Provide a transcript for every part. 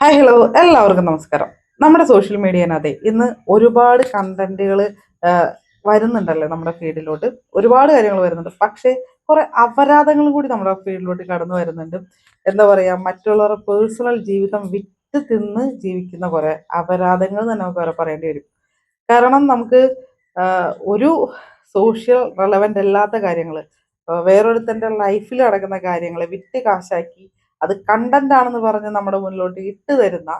Hi hello എല്ലാവർക്കും നമസ്കാരം. നമ്മുടെ സോഷ്യൽ മീഡിയനകത്തെ ഇന്ന് ഒരുപാട് കണ്ടന്റുകൾ വരുന്നുണ്ടല്ലോ നമ്മുടെ ഫീഡിലോട്ട്. ഒരുപാട് കാര്യങ്ങൾ വരുന്നുണ്ട്. പക്ഷേ കുറെ അപരാധങ്ങളും കൂടി നമ്മുടെ ഫീഡിലോട്ട് കടന്നു വരുന്നുണ്ട്. എന്താ പറയാ, മറ്റുള്ളവരുടെ പേഴ്സണൽ ജീവിതം വിറ്റ് തിന്ന് ജീവിക്കുന്ന കുറെ അപരാധങ്ങൾ തന്നെ നമുക്ക് വേറെ പറയേണ്ടി വരും. കാരണം നമുക്ക് ഒരു സോഷ്യൽ റെലവൻ്റ് അല്ലാത്ത കാര്യങ്ങൾ, വേറൊരുത്തൻ്റെ ലൈഫിൽ നടക്കുന്ന കാര്യങ്ങൾ വിറ്റ് കാശാക്കി അത് കണ്ടന്റ് ആണെന്ന് പറഞ്ഞ് നമ്മുടെ മുന്നിലോട്ട് ഇട്ട് തരുന്ന,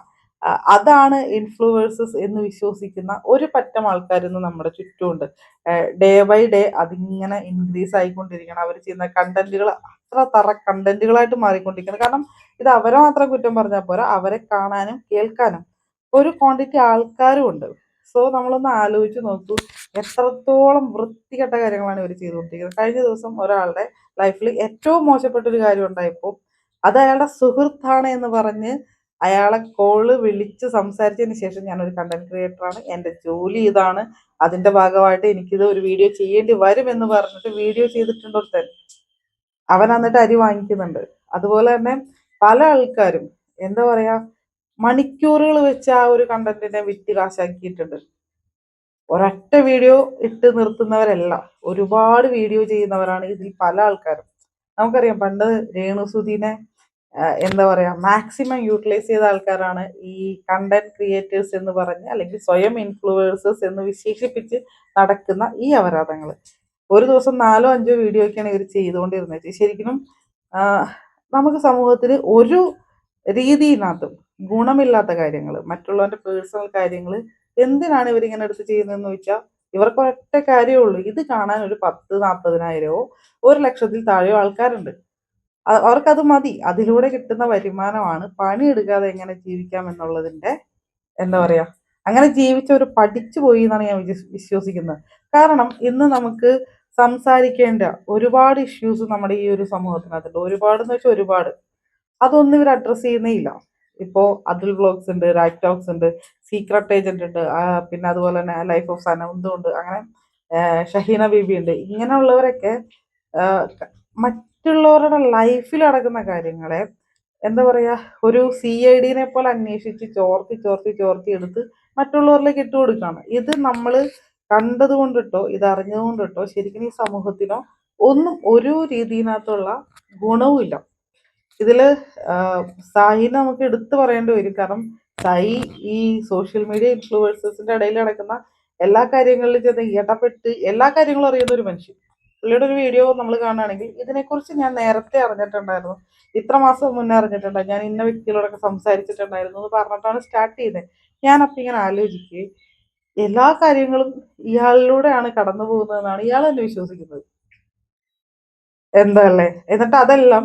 അതാണ് ഇൻഫ്ലുവൻസസ് എന്ന് വിശ്വസിക്കുന്ന ഒരു പറ്റം ആൾക്കാർ ഇന്ന് നമ്മുടെ ചുറ്റുമുണ്ട്. ഡേ ബൈ ഡേ അതിങ്ങനെ ഇൻക്രീസ് ആയിക്കൊണ്ടിരിക്കണം. അവർ ചെയ്യുന്ന കണ്ടന്റുകൾ അത്ര തറ കണ്ടന്റുകളായിട്ട് മാറിക്കൊണ്ടിരിക്കണം. കാരണം ഇത് അവരെ മാത്രം കുറ്റം പറഞ്ഞാൽ പോരാ, അവരെ കാണാനും കേൾക്കാനും ഒരു ക്വാണ്ടിറ്റി ആൾക്കാരും ഉണ്ട്. സോ നമ്മളൊന്ന് ആലോചിച്ച് നോക്കൂ, എത്രത്തോളം വൃത്തികെട്ട കാര്യങ്ങളാണ് ഇവർ ചെയ്തുകൊണ്ടിരിക്കുന്നത്. കഴിഞ്ഞ ദിവസം ഒരാളുടെ ലൈഫിൽ ഏറ്റവും മോശപ്പെട്ട ഒരു കാര്യം ഉണ്ടായപ്പോൾ അത് അയാളുടെ സുഹൃത്താണ് എന്ന് പറഞ്ഞ് അയാളെ കോള് വിളിച്ച് സംസാരിച്ചതിന് ശേഷം, ഞാനൊരു കണ്ടന്റ് ക്രിയേറ്ററാണ്, എൻ്റെ ജോലി ഇതാണ്, അതിന്റെ ഭാഗമായിട്ട് എനിക്കിത് ഒരു വീഡിയോ ചെയ്യേണ്ടി വരും എന്ന് പറഞ്ഞിട്ട് വീഡിയോ ചെയ്തിട്ടുണ്ട് ഒരുത്തൻ. അവൻ എന്നിട്ട് അരി വാങ്ങിക്കുന്നുണ്ട്. അതുപോലെ തന്നെ പല ആൾക്കാരും എന്താ പറയാ, മണിക്കൂറുകൾ വെച്ച് ആ ഒരു കണ്ടന്റിനെ വിറ്റ് കാശാക്കിയിട്ടുണ്ട്. ഒരൊറ്റ വീഡിയോ ഇട്ട് നിർത്തുന്നവരല്ല, ഒരുപാട് വീഡിയോ ചെയ്യുന്നവരാണ് ഇതിൽ പല ആൾക്കാരും. നമുക്കറിയാം, പണ്ട് രേണുസുധീനെ എന്താ പറയാ, മാക്സിമം യൂട്ടിലൈസ് ചെയ്ത ആൾക്കാരാണ് ഈ കണ്ടന്റ് ക്രിയേറ്റേഴ്സ് എന്ന് പറഞ്ഞ്, അല്ലെങ്കിൽ സ്വയം ഇൻഫ്ലുവേഴ്സേഴ്സ് എന്ന് വിശേഷിപ്പിച്ച് നടക്കുന്ന ഈ അപരാധങ്ങൾ. ഒരു ദിവസം 4-5 വീഡിയോ ഒക്കെയാണ് ഇവർ ചെയ്തുകൊണ്ടിരുന്നത്. ശരിക്കും നമുക്ക് സമൂഹത്തിൽ ഒരു രീതിയിനകത്തും ഗുണമില്ലാത്ത കാര്യങ്ങൾ, മറ്റുള്ളവന്റെ പേഴ്സണൽ കാര്യങ്ങൾ എന്തിനാണ് ഇവരിങ്ങനെ എടുത്ത് ചെയ്യുന്നതെന്ന് ചോദിച്ചാൽ, ഇവർക്ക് ഒരൊറ്റ കാര്യമേ ഉള്ളൂ. ഇത് കാണാൻ ഒരു 10,000-40,000 1,00,000 താഴെയോ ആൾക്കാരുണ്ട്. അവർക്കത് മതി. അതിലൂടെ കിട്ടുന്ന വരുമാനമാണ് പണിയെടുക്കാതെ എങ്ങനെ ജീവിക്കാം എന്നുള്ളതിന്റെ, എന്താ പറയാ, അങ്ങനെ ജീവിച്ചവർ പഠിച്ചു പോയി എന്നാണ് ഞാൻ വിശ്വസിക്കുന്നത്. കാരണം ഇന്ന് നമുക്ക് സംസാരിക്കേണ്ട ഒരുപാട് ഇഷ്യൂസ് നമ്മുടെ ഈ ഒരു സമൂഹത്തിനകത്തുണ്ട്. ഒരുപാടെന്ന് വെച്ചാൽ ഒരുപാട്. അതൊന്നും ഇവർ അഡ്രസ്സ് ചെയ്യുന്നേ ഇല്ല. ഇപ്പോൾ അതുൽ വ്ളോഗ്സ് ഉണ്ട്, രാജ് ടോക്സ് ഉണ്ട്, സീക്രട്ട് ഏജന്റ് ഉണ്ട്, പിന്നെ അതുപോലെ തന്നെ ലൈഫ് ഓഫ് സനന്ദും ഉണ്ട്, അങ്ങനെ ഷഹീന ബീബി ഉണ്ട്. ഇങ്ങനെയുള്ളവരൊക്കെ മറ്റുള്ളവരുടെ ലൈഫിൽ നടക്കുന്ന കാര്യങ്ങളെ, എന്താ പറയാ, ഒരു CIDനെ പോലെ അന്വേഷിച്ച് ചോർത്തി ചോർത്തി ചോർത്തി എടുത്ത് മറ്റുള്ളവരിലേക്ക് ഇട്ട് കൊടുക്കുകയാണ്. ഇത് നമ്മൾ കണ്ടത് കൊണ്ടിട്ടോ ഇത് അറിഞ്ഞത് കൊണ്ടിട്ടോ ശരിക്കും ഈ സമൂഹത്തിനോ ഒന്നും ഒരു രീതിയിനകത്തുള്ള ഗുണവുമില്ല. ഇതില് സായിനെ നമുക്ക് എടുത്തു പറയേണ്ടി വരും. കാരണം സായി ഈ സോഷ്യൽ മീഡിയ ഇൻഫ്ലുവൻസേഴ്സിന്റെ ഇടയിൽ നടക്കുന്ന എല്ലാ കാര്യങ്ങളിലും ചെന്ന് ഇടപെട്ട് എല്ലാ കാര്യങ്ങളും അറിയുന്ന ഒരു മനുഷ്യൻ. പുള്ളിയുടെ ഒരു വീഡിയോ നമ്മൾ കാണുകയാണെങ്കിൽ, ഇതിനെക്കുറിച്ച് ഞാൻ നേരത്തെ അറിഞ്ഞിട്ടുണ്ടായിരുന്നു, ഇത്ര മാസം മുന്നേ അറിഞ്ഞിട്ടുണ്ടായിരുന്നു, ഞാൻ ഇന്ന വ്യക്തികളോടൊക്കെ സംസാരിച്ചിട്ടുണ്ടായിരുന്നു എന്ന് പറഞ്ഞിട്ടാണ് സ്റ്റാർട്ട് ചെയ്തത്. ഞാനപ്പോൾ ഇങ്ങനെ ആലോചിക്കുകയും, എല്ലാ കാര്യങ്ങളും ഇയാളിലൂടെയാണ് കടന്നു പോകുന്നതെന്നാണ് ഇയാൾ തന്നെ വിശ്വസിക്കുന്നത്. എന്താ അല്ലേ? എന്നിട്ട് അതെല്ലാം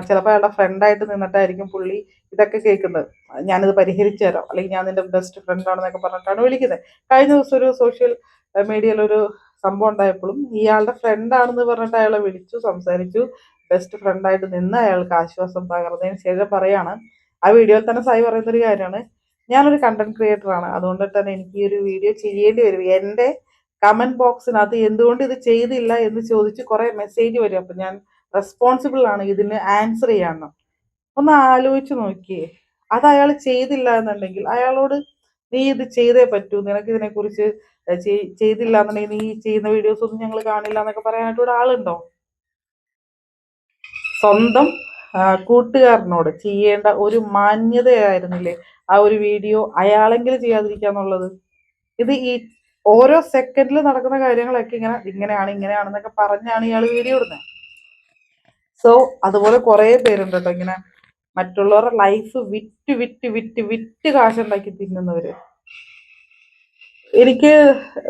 ചിലപ്പോൾ അയാളുടെ ഫ്രണ്ടായിട്ട് നിന്നിട്ടായിരിക്കും പുള്ളി ഇതൊക്കെ കേൾക്കുന്നത്. ഞാനിത് പരിഹരിച്ചു തരാം, അല്ലെങ്കിൽ ഞാൻ നിന്റെ ബെസ്റ്റ് ഫ്രണ്ട് ആണെന്നൊക്കെ പറഞ്ഞിട്ടാണ് വിളിക്കുന്നത്. കഴിഞ്ഞ ദിവസം ഒരു സോഷ്യൽ മീഡിയയിലൊരു സംഭവം ഉണ്ടായപ്പോഴും ഇയാളുടെ ഫ്രണ്ടാണെന്ന് പറഞ്ഞിട്ട് അയാളെ വിളിച്ചു സംസാരിച്ചു. ബെസ്റ്റ് ഫ്രണ്ടായിട്ട് നിന്ന് അയാൾക്ക് ആശ്വാസം പകർന്നതിന് ശേഷം പറയാണ്, ആ വീഡിയോയിൽ തന്നെ സായി പറയുന്നൊരു കാര്യമാണ്, ഞാനൊരു കണ്ടന്റ് ക്രിയേറ്റർ ആണ്, അതുകൊണ്ട് തന്നെ എനിക്ക് ഈ ഒരു വീഡിയോ ചെയ്യേണ്ടി വരും. എൻ്റെ കമന്റ് ബോക്സിനകത്ത് എന്തുകൊണ്ട് ഇത് ചെയ്തില്ല എന്ന് ചോദിച്ച് കുറെ മെസ്സേജ് വരും. അപ്പൊ ഞാൻ റെസ്പോൺസിബിൾ ആണ് ഇതിന് ആൻസർ ചെയ്യാന്ന്. ഒന്ന് ആലോചിച്ച് നോക്കിയേ, അത് അയാൾ ചെയ്തില്ല എന്നുണ്ടെങ്കിൽ അയാളോട് നീ ഇത് ചെയ്തേ പറ്റൂ, നിനക്ക് ഇതിനെക്കുറിച്ച് ചെയ്തില്ല എന്നുണ്ടെങ്കിൽ നീ ചെയ്യുന്ന വീഡിയോസ് ഒന്നും ഞങ്ങൾ കാണില്ല എന്നൊക്കെ പറയാനായിട്ട് ഇവിടെ ആളുണ്ടോ? സ്വന്തം കൂട്ടുകാരനോട് ചെയ്യേണ്ട ഒരു മാന്യതയായിരുന്നില്ലേ ആ ഒരു വീഡിയോ അയാളെങ്കിലും ചെയ്യാതിരിക്കാന്നുള്ളത്? ഇത് ഈ ഓരോ സെക്കൻഡിൽ നടക്കുന്ന കാര്യങ്ങളൊക്കെ ഇങ്ങനെയാണ് ഇങ്ങനെയാണെന്നൊക്കെ പറഞ്ഞാണ് ഇയാൾ വീഡിയോ ഇടുന്നത്. സോ അതുപോലെ കുറെ പേരുണ്ട് കേട്ടോ, ഇങ്ങനെ മറ്റുള്ളവരുടെ ലൈഫ് വിറ്റ് വിറ്റ് വിറ്റ് വിറ്റ് കാശുണ്ടാക്കി തിന്നുന്നവര്. എനിക്ക്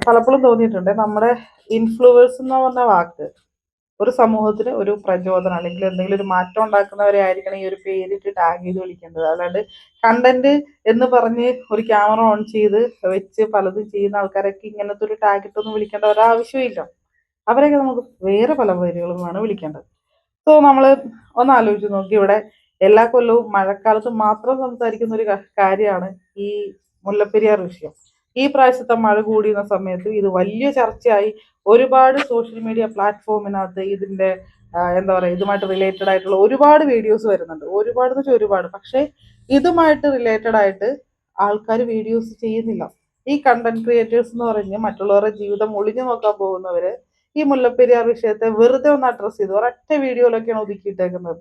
പലപ്പോഴും തോന്നിയിട്ടുണ്ട്, നമ്മുടെ ഇൻഫ്ലുവൻസ് എന്ന് പറഞ്ഞ വാക്ക് ഒരു സമൂഹത്തിന് ഒരു പ്രചോദനം, അല്ലെങ്കിൽ എന്തെങ്കിലും ഒരു മാറ്റം ഉണ്ടാക്കുന്നവരെ ആയിരിക്കണം ഈ ഒരു പേരിട്ട് ടാഗ് ചെയ്ത് വിളിക്കേണ്ടത്. അല്ലാണ്ട് കണ്ടന്റ് എന്ന് പറഞ്ഞ് ഒരു ക്യാമറ ഓൺ ചെയ്ത് വെച്ച് പലതും ചെയ്യുന്ന ആൾക്കാരൊക്കെ ഇങ്ങനത്തെ ഒരു ടാഗ് ഇട്ടൊന്നും വിളിക്കേണ്ട ഒരാവശ്യമില്ല. അവരെയൊക്കെ നമുക്ക് വേറെ പല പേരുകളുമാണ് വിളിക്കേണ്ടത്. സോ നമ്മൾ ഒന്ന് ആലോചിച്ച് നോക്കി, ഇവിടെ എല്ലാ കൊല്ലവും മഴക്കാലത്ത് മാത്രം സംസാരിക്കുന്ന ഒരു കാര്യമാണ് ഈ മുല്ലപ്പെരിയാർ വിഷയം. ഈ പ്രാവശ്യത്തെ മഴ കൂടിയുന്ന സമയത്ത് ഇത് വലിയ ചർച്ചയായി. ഒരുപാട് സോഷ്യൽ മീഡിയ പ്ലാറ്റ്ഫോമിനകത്ത് ഇതിന്റെ എന്താ പറയുക, ഇതുമായിട്ട് റിലേറ്റഡ് ആയിട്ടുള്ള ഒരുപാട് വീഡിയോസ് വരുന്നുണ്ട്. ഒരുപാട് എന്ന് വെച്ചാൽ ഒരുപാട്. പക്ഷേ ഇതുമായിട്ട് റിലേറ്റഡ് ആയിട്ട് ആൾക്കാർ വീഡിയോസ് ചെയ്യുന്നില്ല. ഈ കണ്ടന്റ് ക്രിയേറ്റേഴ്സ് എന്ന് പറഞ്ഞ് മറ്റുള്ളവരുടെ ജീവിതം ഒളിഞ്ഞു നോക്കാൻ പോകുന്നവര് ഈ മുല്ലപ്പെരിയാർ വിഷയത്തെ വെറുതെ ഒന്ന് അഡ്രസ്സ് ചെയ്തു ഒരൊറ്റ വീഡിയോയിലൊക്കെയാണ് ഒതുക്കിയിട്ടേക്കുന്നത്.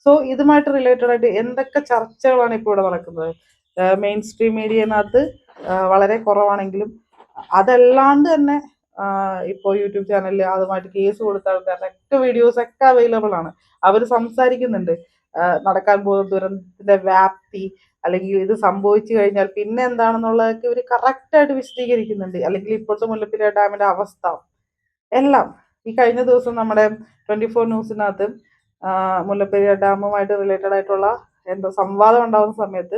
സോ ഇതുമായിട്ട് റിലേറ്റഡ് ആയിട്ട് എന്തൊക്കെ ചർച്ചകളാണ് ഇപ്പോൾ ഇവിടെ നടക്കുന്നത്. മെയിൻ സ്ട്രീം മീഡിയനകത്ത് വളരെ കുറവാണെങ്കിലും അതല്ലാണ്ട് തന്നെ ഇപ്പോൾ യൂട്യൂബ് ചാനലിൽ അതുമായിട്ട് കേസ് കൊടുത്ത ആൾക്കാരുടെ ഒക്കെ വീഡിയോസ് ഒക്കെ അവൈലബിൾ ആണ്. അവർ സംസാരിക്കുന്നുണ്ട് നടക്കാൻ പോകുന്ന ദുരന്തത്തിന്റെ വ്യാപ്തി, അല്ലെങ്കിൽ ഇത് സംഭവിച്ചു കഴിഞ്ഞാൽ പിന്നെ എന്താണെന്നുള്ളതൊക്കെ ഇവർ കറക്റ്റായിട്ട് വിശദീകരിക്കുന്നുണ്ട്. അല്ലെങ്കിൽ ഇപ്പോഴത്തെ മുല്ലപ്പെരിയാർ ഡാമിന്റെ അവസ്ഥ എല്ലാം. ഈ കഴിഞ്ഞ ദിവസം നമ്മുടെ 24 ന്യൂസിനകത്ത് മുല്ലപ്പെരിയാർ ഡാമുമായിട്ട് റിലേറ്റഡ് ആയിട്ടുള്ള എന്തോ സംവാദം ഉണ്ടാകുന്ന സമയത്ത്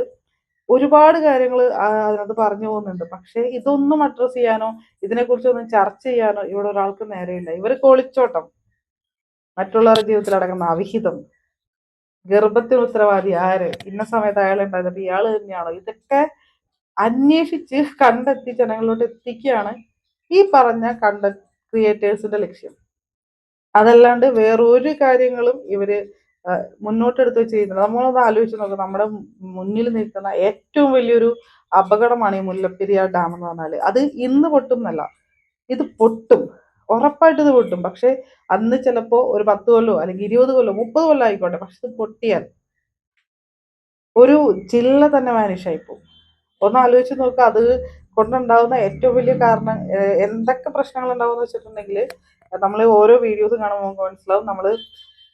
ഒരുപാട് കാര്യങ്ങൾ അതിനകത്ത് പറഞ്ഞു പോകുന്നുണ്ട്. പക്ഷേ ഇതൊന്നും അഡ്രസ്സ് ചെയ്യാനോ ഇതിനെക്കുറിച്ചൊന്നും ചർച്ച ചെയ്യാനോ ഇവിടെ ഒരാൾക്ക് നേരെയില്ല. ഇവർക്ക് ഒളിച്ചോട്ടം, മറ്റുള്ളവരുടെ ജീവിതത്തിൽ നടക്കുന്ന അവിഹിതം, ഗർഭത്തിന് ഉത്തരവാദി ആര്, ഇന്ന സമയത്ത് അയാൾ ഉണ്ടായിരുന്നപ്പോൾ ഇയാൾ തന്നെയാണോ, ഇതൊക്കെ അന്വേഷിച്ച് കണ്ടെത്തി ജനങ്ങളിലോട്ട് എത്തിക്കുകയാണ് ഈ പറഞ്ഞ കണ്ടന്റ് ക്രിയേറ്റേഴ്സിന്റെ ലക്ഷ്യം. അതല്ലാണ്ട് വേറൊരു കാര്യങ്ങളും ഇവര് മുന്നോട്ടെടുത്ത് ചെയ്യുന്നത്. നമ്മളൊന്ന് ആലോചിച്ച് നോക്കുക, നമ്മുടെ മുന്നിൽ നിൽക്കുന്ന ഏറ്റവും വലിയൊരു അപകടമാണ് ഈ മുല്ലപ്പെരിയാർ ഡാം എന്ന് പറഞ്ഞാൽ. അത് ഇന്ന് പൊട്ടുന്നല്ല, ഇത് പൊട്ടും, ഉറപ്പായിട്ട് ഇത് പൊട്ടും. പക്ഷെ അന്ന് ചിലപ്പോ ഒരു 10 കൊല്ലോ അല്ലെങ്കിൽ 20 കൊല്ലോ 30 കൊല്ലം ആയിക്കോട്ടെ, പക്ഷെ ഇത് പൊട്ടിയാൽ ഒരു ജില്ല തന്നെ വാനിഷായി പോകും. ഒന്ന് ആലോചിച്ച് നോക്കുക, അത് കൊണ്ടുണ്ടാവുന്ന ഏറ്റവും വലിയ കാരണം എന്തൊക്കെ പ്രശ്നങ്ങൾ ഉണ്ടാവുമെന്ന് വെച്ചിട്ടുണ്ടെങ്കിൽ നമ്മൾ ഓരോ വീഡിയോസ് കാണുമ്പോൾ നമുക്ക് മനസ്സിലാവും. നമ്മൾ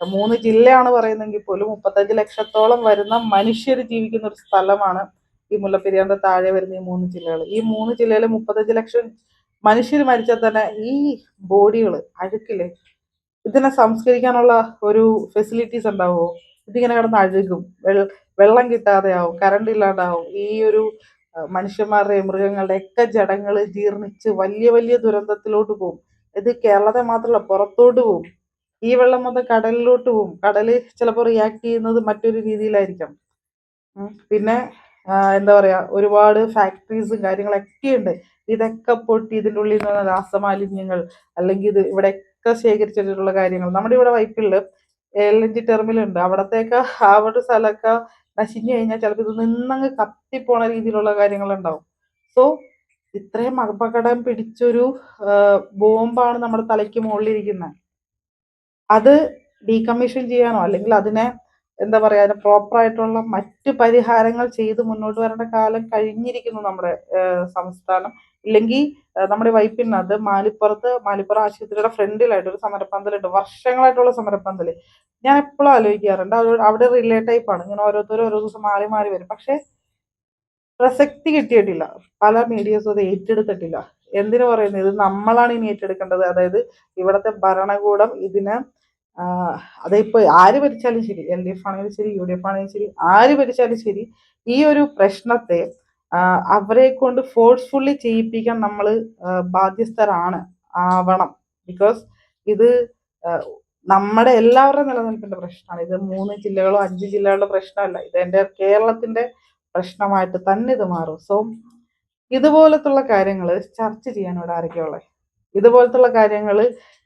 3 ജില്ലയാണ് പറയുന്നെങ്കിൽ പോലും 35 ലക്ഷത്തോളം വരുന്ന മനുഷ്യർ ജീവിക്കുന്ന ഒരു സ്ഥലമാണ് ഈ മുല്ലപ്പെരിയാറിന്റെ താഴെ വരുന്ന ഈ 3 ജില്ലകൾ. ഈ 3 ജില്ലയിലെ 35 ലക്ഷം മനുഷ്യർ മരിച്ചാൽ തന്നെ ഈ ബോഡികൾ അഴുക്കില്ലേ, ഇതിനെ സംസ്കരിക്കാനുള്ള ഒരു ഫെസിലിറ്റീസ് ഉണ്ടാവുമോ? ഇതിങ്ങനെ കിടന്ന് അഴുകും, വെള്ളം കിട്ടാതെയാവും, കറണ്ട് ഇല്ലാണ്ടാവും. ഈ ഒരു മനുഷ്യന്മാരുടെയും മൃഗങ്ങളുടെ ഒക്കെ ജഡങ്ങൾ ജീർണിച്ച് വലിയ വലിയ ദുരന്തത്തിലോട്ട് പോകും. ഇത് കേരളത്തെ മാത്രമല്ല, പുറത്തോട്ട് പോകും. ഈ വെള്ളം മൊത്തം കടലിലോട്ട് പോകും. കടല് ചിലപ്പോൾ റിയാക്ട് ചെയ്യുന്നത് മറ്റൊരു രീതിയിലായിരിക്കാം. പിന്നെ എന്താ പറയാ, ഒരുപാട് ഫാക്ടറീസും കാര്യങ്ങളൊക്കെ ഉണ്ട്. ഇതൊക്കെ പൊട്ടി ഇതിൻ്റെ ഉള്ളിൽ നിന്ന് രാസമാലിന്യങ്ങൾ, അല്ലെങ്കിൽ ഇത് ഇവിടെയൊക്കെ ശേഖരിച്ചിട്ടുള്ള കാര്യങ്ങൾ. നമ്മുടെ ഇവിടെ വൈപ്പില് LNG ടെർമിനൽ ഉണ്ട്. അവിടത്തേക്ക് അവിടെ സ്ഥലമൊക്കെ നശിഞ്ഞു കഴിഞ്ഞാൽ ചിലപ്പോൾ ഇത് നിന്നങ്ങ് കത്തിപ്പോണ രീതിയിലുള്ള കാര്യങ്ങളുണ്ടാവും. സോ ഇത്രയും അപകടം പിടിച്ചൊരു ബോംബാണ് നമ്മുടെ തലയ്ക്ക് മുകളിലിരിക്കുന്നത്. അത് ഡീകമ്മീഷൻ ചെയ്യാനോ അല്ലെങ്കിൽ അതിനെ എന്താ പറയാ, അതിന് പ്രോപ്പർ ആയിട്ടുള്ള മറ്റ് പരിഹാരങ്ങൾ ചെയ്ത് മുന്നോട്ട് വരേണ്ട കാലം കഴിഞ്ഞിരിക്കുന്നു നമ്മുടെ സംസ്ഥാനം. ഇല്ലെങ്കിൽ നമ്മുടെ വൈപ്പിനകത്ത് മാലിപ്പുറം ആശുപത്രിയുടെ ഫ്രണ്ടിലായിട്ട് ഒരു സമരപ്പന്തലുണ്ട്, വർഷങ്ങളായിട്ടുള്ള സമരപ്പന്തല്. ഞാൻ എപ്പോഴും ആലോചിക്കാറുണ്ട്, അവിടെ റിലേ ടൈപ്പാണ്, ഇങ്ങനെ ഓരോരുത്തരും ഓരോ ദിവസം മാറി മാറി വരും. പക്ഷെ പ്രസക്തി കിട്ടിയിട്ടില്ല, പല മീഡിയസും അത് ഏറ്റെടുത്തിട്ടില്ല. എന്തിനു പറയുന്നത്, ഇത് നമ്മളാണ് ഇനി ഏറ്റെടുക്കേണ്ടത്. അതായത് ഇവിടുത്തെ ഭരണകൂടം ഇതിന് അതിപ്പോൾ ആര് ഭരിച്ചാലും ശരി, LDF ആണെങ്കിലും ശരി, UDF ആണെങ്കിലും ശരി, ആര് ഭരിച്ചാലും ശരി, ഈ ഒരു പ്രശ്നത്തെ അവരെ കൊണ്ട് ഫോഴ്സ്ഫുള്ളി ചെയ്യിപ്പിക്കാൻ നമ്മൾ ബാധ്യസ്ഥരാണ്, ആവണം. ബിക്കോസ് ഇത് നമ്മുടെ എല്ലാവരുടെയും നിലനിൽപ്പിന്റെ പ്രശ്നമാണ്. ഇത് 3 ജില്ലകളോ 5 ജില്ലകളുടെ പ്രശ്നമല്ല, ഇത് എൻ്റെ കേരളത്തിന്റെ പ്രശ്നമായിട്ട് തന്നെ ഇത് മാറും. സോ ഇതുപോലത്തുള്ള കാര്യങ്ങൾ ചർച്ച ചെയ്യാൻ ഇവിടെ ആരൊക്കെയുള്ളത്? ഇതുപോലത്തുള്ള കാര്യങ്ങൾ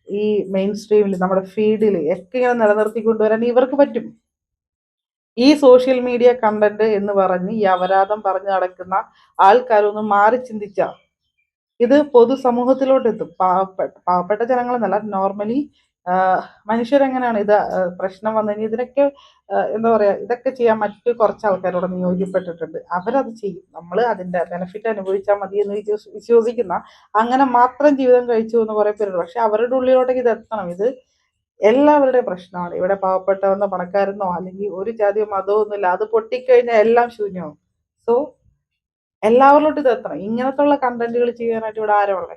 ഈ മെയിൻ സ്ട്രീമിൽ നമ്മുടെ ഫീഡിൽ ഒക്കെ ഇങ്ങനെ നിലനിർത്തിക്കൊണ്ടുവരാൻ ഇവർക്ക് പറ്റും. ഈ സോഷ്യൽ മീഡിയ കണ്ടന്റ് എന്ന് പറഞ്ഞ് ഈ അപരാധം പറഞ്ഞു നടക്കുന്ന ആൾക്കാരൊന്ന് മാറി ചിന്തിച്ച ഇത് പൊതുസമൂഹത്തിലോട്ട് എത്തും. പാവപ്പെട്ട ജനങ്ങളെന്നല്ല, നോർമലി മനുഷ്യരെങ്ങനെയാണ് ഇത് പ്രശ്നം വന്നു കഴിഞ്ഞാൽ ഇതിനൊക്കെ എന്താ പറയാ, ഇതൊക്കെ ചെയ്യാൻ മറ്റു കുറച്ച് ആൾക്കാരോട് നിയോഗിക്കപ്പെട്ടിട്ടുണ്ട്. അവരത് ചെയ്യും. നമ്മൾ അതിന്റെ ബെനിഫിറ്റ് അനുഭവിച്ചാൽ മതി എന്ന് വിശ്വസിക്കുന്ന, അങ്ങനെ മാത്രം ജീവിതം കഴിച്ചു എന്ന് കുറെ പേരുണ്ട്. പക്ഷെ അവരുടെ ഉള്ളിലോട്ടേക്ക് ഇത് എത്തണം. ഇത് എല്ലാവരുടെയും പ്രശ്നമാണ്. ഇവിടെ പാവപ്പെട്ടവന്നോ പണക്കാരെന്നോ അല്ലെങ്കിൽ ഒരു ജാതിയോ മതമോ ഒന്നുമില്ല. അത് പൊട്ടിക്കഴിഞ്ഞാൽ എല്ലാം ശൂന്യമാവും. സോ എല്ലാവരിലോട്ടും ഇത് എത്തണം. ഇങ്ങനത്തുള്ള കണ്ടന്റുകൾ ചെയ്യാനായിട്ട് ഇവിടെ ആരാ ഉള്ളത്?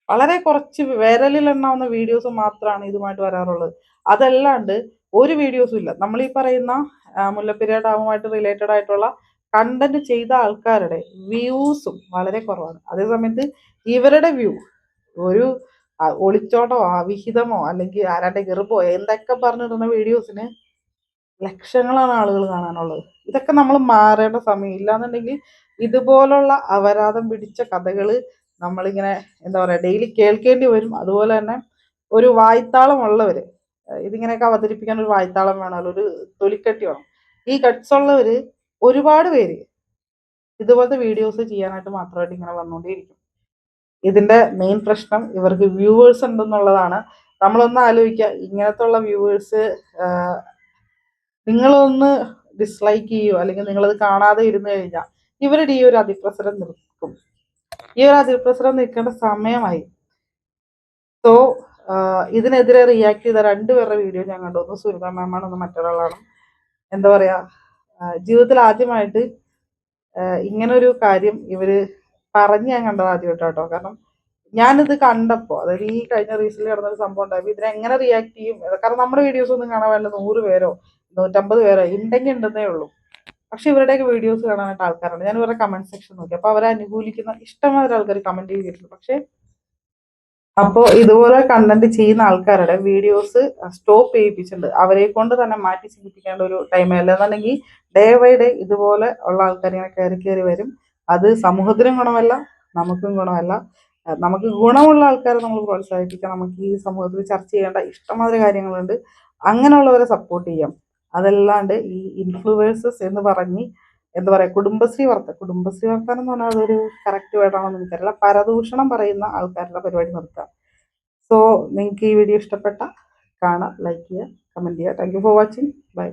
വളരെ കുറച്ച് വിരലിൽ എണ്ണാവുന്ന വീഡിയോസ് മാത്രമാണ് ഇതുമായിട്ട് വരാറുള്ളത്. അതല്ലാണ്ട് ഒരു വീഡിയോസും ഇല്ല. നമ്മൾ ഈ പറയുന്ന മുല്ലപ്പെരിയാർ ഡാമുമായിട്ട് റിലേറ്റഡ് ആയിട്ടുള്ള കണ്ടന്റ് ചെയ്ത ആൾക്കാരുടെ വ്യൂസും വളരെ കുറവാണ്. അതേസമയത്ത് ഇവരുടെ വ്യൂ ഒരു ഒളിച്ചോട്ടോ അവിഹിതമോ അല്ലെങ്കിൽ ആരാന്റെ ഗർഭോ എന്തൊക്കെ പറഞ്ഞിടുന്ന വീഡിയോസിന് ലക്ഷങ്ങളാണ് ആളുകൾ കാണാനുള്ളത്. ഇതൊക്കെ നമ്മൾ മാറേണ്ട സമയം. ഇല്ലാന്നുണ്ടെങ്കിൽ ഇതുപോലുള്ള അപരാധം പിടിച്ച കഥകൾ നമ്മളിങ്ങനെ എന്താ പറയാ ഡെയിലി കേൾക്കേണ്ടി വരും. അതുപോലെ തന്നെ ഒരു വായ്ത്താളം ഉള്ളവര് ഇതിങ്ങനെയൊക്കെ അവതരിപ്പിക്കാൻ ഒരു വായ്ത്താളം വേണമല്ലോ, ഒരു തൊലിക്കട്ടി വേണം. ഈ ഗട്സ് ഉള്ളവർ ഒരുപാട് പേര് ഇതുപോലത്തെ വീഡിയോസ് ചെയ്യാനായിട്ട് മാത്രമായിട്ട് ഇങ്ങനെ വന്നുകൊണ്ടേയിരിക്കും. ഇതിന്റെ മെയിൻ പ്രശ്നം ഇവർക്ക് വ്യൂവേഴ്സ് ഉണ്ടെന്നുള്ളതാണ്. നമ്മളൊന്ന് ആലോചിക്കുക, ഇങ്ങനത്തെ ഉള്ള വ്യൂവേഴ്സ് നിങ്ങളൊന്ന് ഡിസ്ലൈക്ക് ചെയ്യുമോ അല്ലെങ്കിൽ നിങ്ങളത് കാണാതെ ഇരുന്ന് കഴിഞ്ഞാൽ ഇവരുടെ ഈ ഒരു അതിപ്രസരം നിൽക്കും. ഈ ഒരു അതിപ്രസരം നിൽക്കേണ്ട സമയമായി. സോ ഇതിനെതിരെ റിയാക്ട് ചെയ്ത രണ്ടുപേരുടെ വീഡിയോ ഞാൻ കണ്ടു. ഒന്ന് സുനിത മാമാണ്, ഒന്ന് മറ്റൊരാളാണ്. എന്താ പറയാ, ജീവിതത്തിൽ ആദ്യമായിട്ട് ഇങ്ങനൊരു കാര്യം ഇവര് പറഞ്ഞ് ഞാൻ കണ്ടത് ആദ്യമായിട്ടോ. കാരണം ഞാനിത് കണ്ടപ്പോൾ, അതായത് ഈ കഴിഞ്ഞ റീസെന്റ് നടന്നൊരു സംഭവം ഉണ്ടായപ്പോൾ ഇതിനെങ്ങനെ റിയാക്ട് ചെയ്യും, കാരണം നമ്മുടെ വീഡിയോസ് ഒന്നും കാണാൻ വേണ്ട 100 പേരോ 150 പേരോ ഉണ്ടെങ്കിൽ ഉണ്ടെന്നേ ഉള്ളൂ. പക്ഷെ ഇവരുടെയൊക്കെ വീഡിയോസ് കാണാനായിട്ട് ആൾക്കാരുണ്ട്. ഞാൻ ഇവരുടെ കമന്റ് സെക്ഷൻ നോക്കി, അപ്പോൾ അവരെ അനുകൂലിക്കുന്ന ഇഷ്ടംമാതിരി ആൾക്കാർ കമന്റ് ചെയ്തിട്ടുണ്ട്. പക്ഷെ അപ്പോൾ ഇതുപോലെ കണ്ടന്റ് ചെയ്യുന്ന ആൾക്കാരുടെ വീഡിയോസ് സ്റ്റോപ്പ് ചെയ്യിപ്പിച്ചിട്ടുണ്ട്. അവരെ കൊണ്ട് തന്നെ മാറ്റി ചിന്തിപ്പിക്കേണ്ട ഒരു ടൈം അല്ലെന്നുണ്ടെങ്കിൽ ഡേ ബൈ ഡേ ഇതുപോലെ ഉള്ള ആൾക്കാർ ഇങ്ങനെ കയറി കയറി വരും. അത് സമൂഹത്തിനും ഗുണമല്ല, നമുക്കും ഗുണമല്ല. നമുക്ക് ഗുണമുള്ള ആൾക്കാരെ നമ്മൾ പ്രോത്സാഹിപ്പിക്കാം. നമുക്ക് ഈ സമൂഹത്തിൽ ചർച്ച ചെയ്യേണ്ട ഇഷ്ടംമാതിരി കാര്യങ്ങളുണ്ട്, അങ്ങനെയുള്ളവരെ സപ്പോർട്ട് ചെയ്യാം. അതല്ലാണ്ട് ഈ ഇൻഫ്ലുവേഴ്സസ് എന്ന് പറഞ്ഞ് എന്താ പറയുക, കുടുംബശ്രീ വർത്തനം എന്ന് പറഞ്ഞാൽ അതൊരു കറക്റ്റ് വേർഡാണെന്ന് എനിക്കറിയില്ല. പരദൂഷണം പറയുന്ന ആൾക്കാരുടെ പരിപാടി നിർത്തുക. സോ നിങ്ങൾക്ക് ഈ വീഡിയോ ഇഷ്ടപ്പെട്ട കാണാം, ലൈക്ക് ചെയ്യുക, കമൻറ്റ് ചെയ്യുക. Thank you for watching. By.